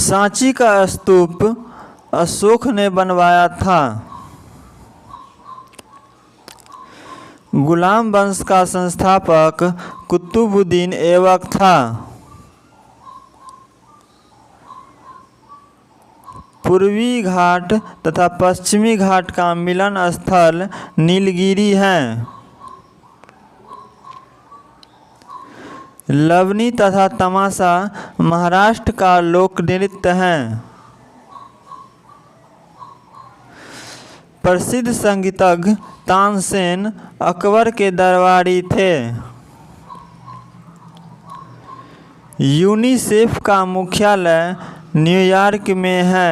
सांची का स्तूप अशोक ने बनवाया था। गुलाम वंश का संस्थापक कुतुबुद्दीन ऐबक था। पूर्वी घाट तथा पश्चिमी घाट का मिलन स्थल नीलगिरी है। लवनी तथा तमाशा महाराष्ट्र का लोक नृत्य है। प्रसिद्ध संगीतज्ञ तानसेन अकबर के दरबारी थे। यूनिसेफ का मुख्यालय न्यूयॉर्क में है।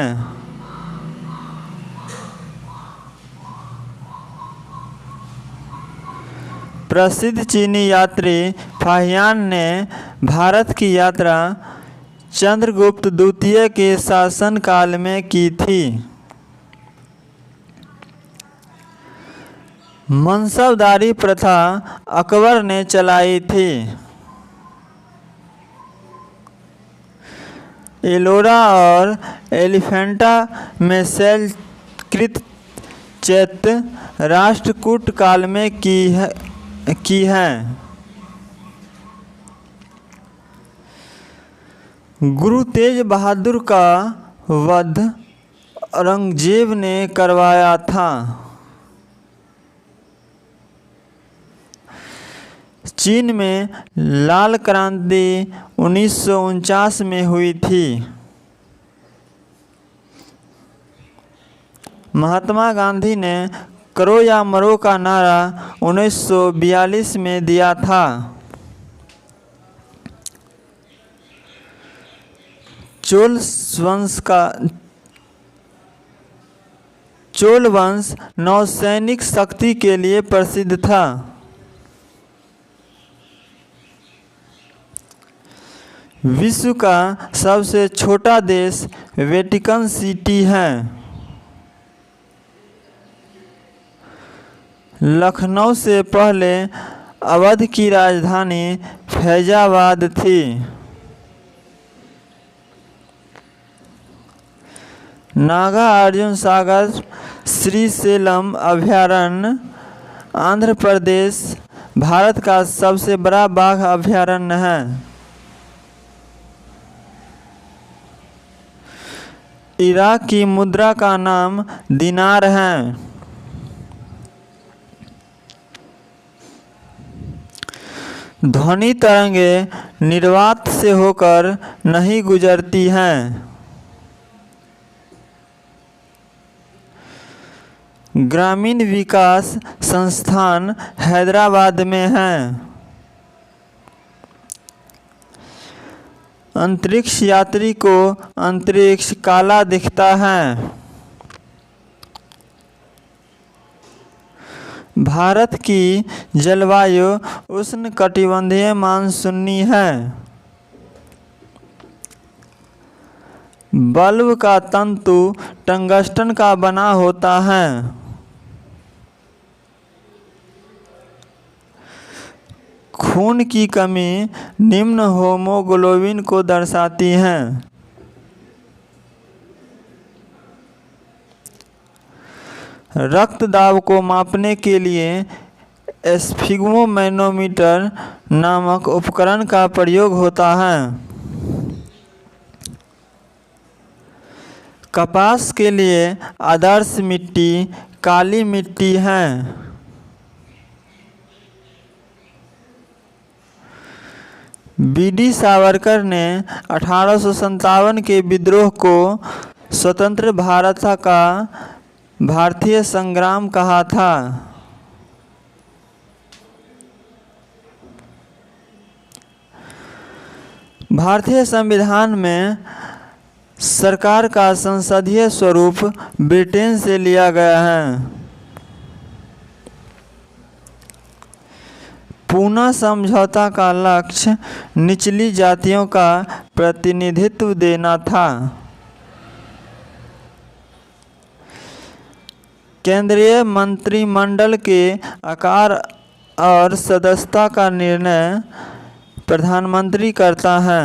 प्रसिद्ध चीनी यात्री फाहियान ने भारत की यात्रा चंद्रगुप्त द्वितीय के शासनकाल में की थी। मनसबदारी प्रथा अकबर ने चलाई थी। एलोरा और एलिफेंटा में शैलकृत चैत्य राष्ट्रकूट काल में की है। गुरु तेज बहादुर का वध औरंगजेब ने करवाया था। चीन में लाल क्रांति 1949 में हुई थी। महात्मा गांधी ने करो या मरो का नारा 1942 में दिया था। चोल वंश नौसैनिक शक्ति के लिए प्रसिद्ध था। विश्व का सबसे छोटा देश वेटिकन सिटी है। लखनऊ से पहले अवध की राजधानी फैजाबाद थी। नागार्जुन सागर श्रीशैलम अभयारण्य आंध्र प्रदेश भारत का सबसे बड़ा बाघ अभयारण्य है। इराक की मुद्रा का नाम दिनार है। ध्वनि तरंगे निर्वात से होकर नहीं गुजरती हैं। ग्रामीण विकास संस्थान हैदराबाद में है। अंतरिक्ष यात्री को अंतरिक्ष काला दिखता है। भारत की जलवायु उष्णकटिबंधीय मानसूनी है। बल्ब का तंतु टंगस्टन का बना होता है। खून की कमी निम्न हीमोग्लोबिन को दर्शाती है। रक्त दाब को मापने के लिए स्फिग्मोमैनोमीटर नामक उपकरण का प्रयोग होता है। कपास के लिए आदर्श मिट्टी काली मिट्टी है। बीडी सावरकर ने 1857 के विद्रोह को स्वतंत्र भारत का भारतीय संग्राम कहा था। भारतीय संविधान में सरकार का संसदीय स्वरूप ब्रिटेन से लिया गया है। पूना समझौता का लक्ष्य निचली जातियों का प्रतिनिधित्व देना था। केंद्रीय मंत्रिमंडल के आकार और सदस्यता का निर्णय प्रधानमंत्री करता है।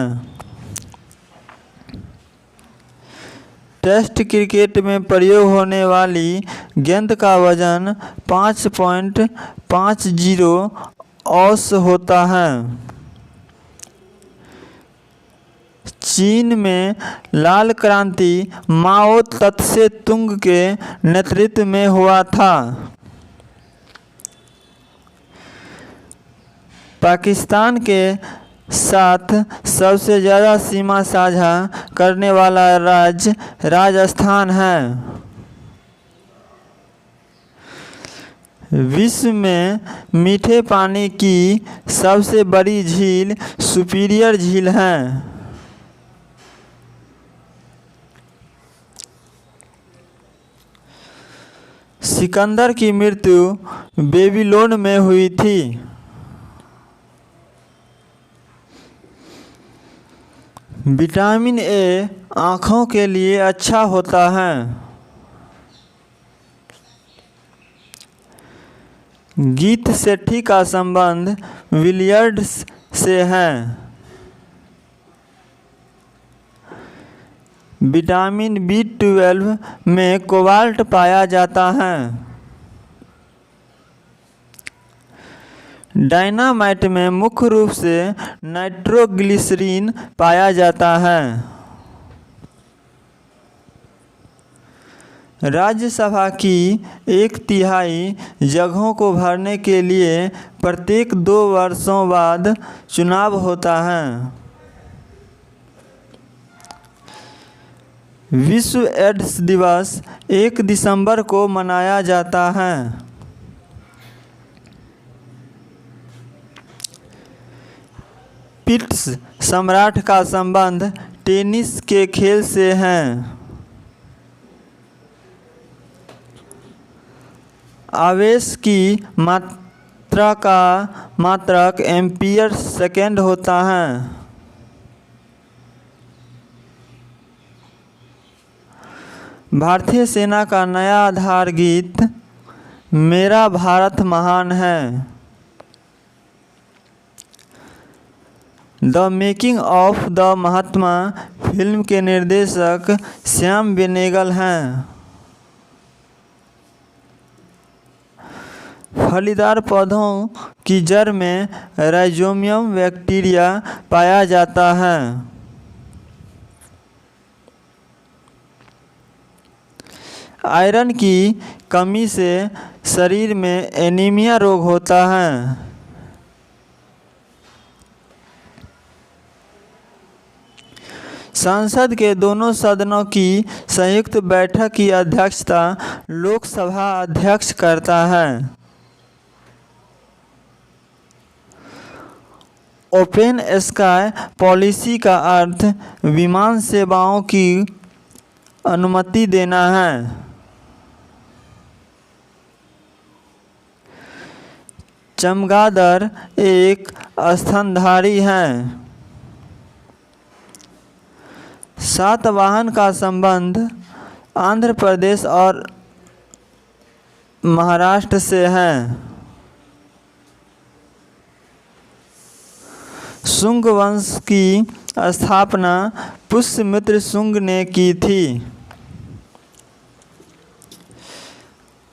टेस्ट क्रिकेट में प्रयोग होने वाली गेंद का वजन 5.50 औंस होता है। चीन में लाल क्रांति माओ त्से तुंग के नेतृत्व में हुआ था। पाकिस्तान के साथ सबसे ज़्यादा सीमा साझा करने वाला राज्य राजस्थान है। विश्व में मीठे पानी की सबसे बड़ी झील सुपीरियर झील है। सिकंदर की मृत्यु बेबीलोन में हुई थी। विटामिन ए आँखों के लिए अच्छा होता है। गीत सेठी का संबंध विलियर्ड्स से है। विटामिन B12 में कोबाल्ट पाया जाता है। डायनामाइट में मुख्य रूप से नाइट्रोग्लिसरीन पाया जाता है। राज्यसभा की 1/3 जगहों को भरने के लिए प्रत्येक 2 वर्षों बाद चुनाव होता है। विश्व एड्स दिवस 1 दिसंबर को मनाया जाता है। पिट्स सम्राट का संबंध टेनिस के खेल से है। आवेश की मात्रा का मात्रक एम्पीयर सेकेंड होता है। भारतीय सेना का नया आधार गीत मेरा भारत महान है। The making of the Mahatma film के निर्देशक श्याम बेनेगल हैं। फलीदार पौधों की जड़ में राइजोबियम बैक्टीरिया पाया जाता है। आयरन की कमी से शरीर में एनीमिया रोग होता है। संसद के दोनों सदनों की संयुक्त बैठक की अध्यक्षता लोकसभा अध्यक्ष करता है। ओपन स्काई पॉलिसी का अर्थ विमान सेवाओं की अनुमति देना है। चमगादड़ एक स्तनधारी है। सातवाहन का संबंध आंध्र प्रदेश और महाराष्ट्र से है। शुंग वंश की स्थापना पुष्यमित्र शुंग ने की थी।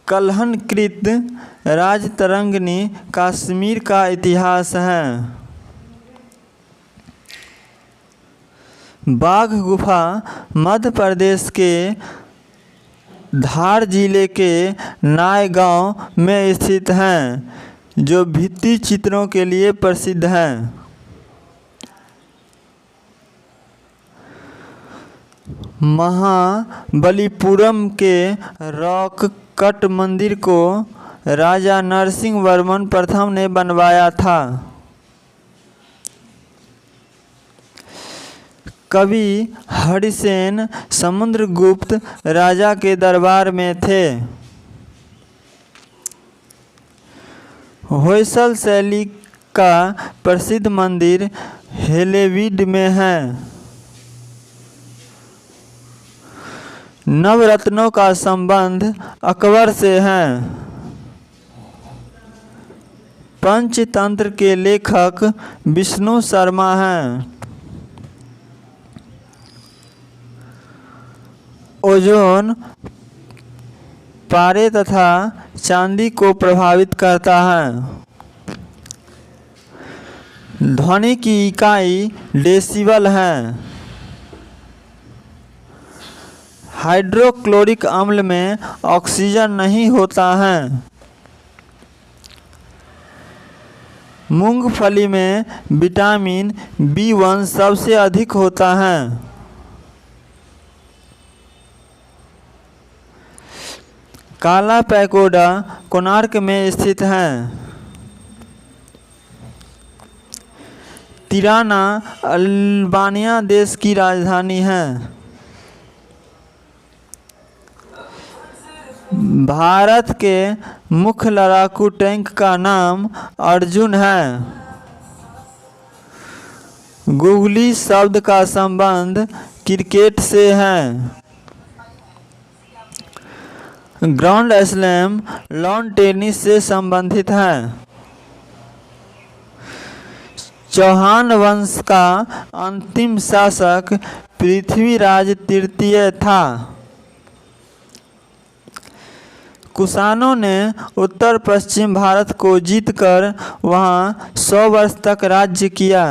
कलहनकृत राजतरंगिणी कश्मीर का इतिहास है। बाघ गुफा मध्य प्रदेश के धार जिले के नाय गांव में स्थित हैं, जो भित्ति चित्रों के लिए प्रसिद्ध हैं। महाबलीपुरम के रॉक कट मंदिर को राजा नरसिंह वर्मन प्रथम ने बनवाया था। कवि हरिसेन समुद्रगुप्त राजा के दरबार में थे। होयसल शैली का प्रसिद्ध मंदिर हेलेवीड में है। नवरत्नों का संबंध अकबर से है। पंचतंत्र के लेखक विष्णु शर्मा हैं। ओजोन पारे तथा चांदी को प्रभावित करता है। ध्वनि की इकाई डेसिबल है। हाइड्रोक्लोरिक अम्ल में ऑक्सीजन नहीं होता है। मूंगफली में विटामिन B1 सबसे अधिक होता है। काला पैगोडा कोणार्क में स्थित है। तिराना अल्बानिया देश की राजधानी है। भारत के मुख्य लड़ाकू टैंक का नाम अर्जुन है। गूगली शब्द का संबंध क्रिकेट से है। ग्रैंड स्लैम लॉन टेनिस से संबंधित है। चौहान वंश का अंतिम शासक पृथ्वीराज तृतीय था। कुषाणों ने उत्तर पश्चिम भारत को जीतकर वहां 100 वर्ष तक राज्य किया।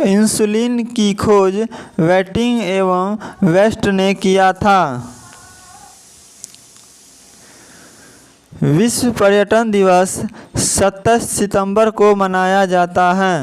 इंसुलिन की खोज वेटिंग एवं वेस्ट ने किया था। विश्व पर्यटन दिवस 27 सितंबर को मनाया जाता है।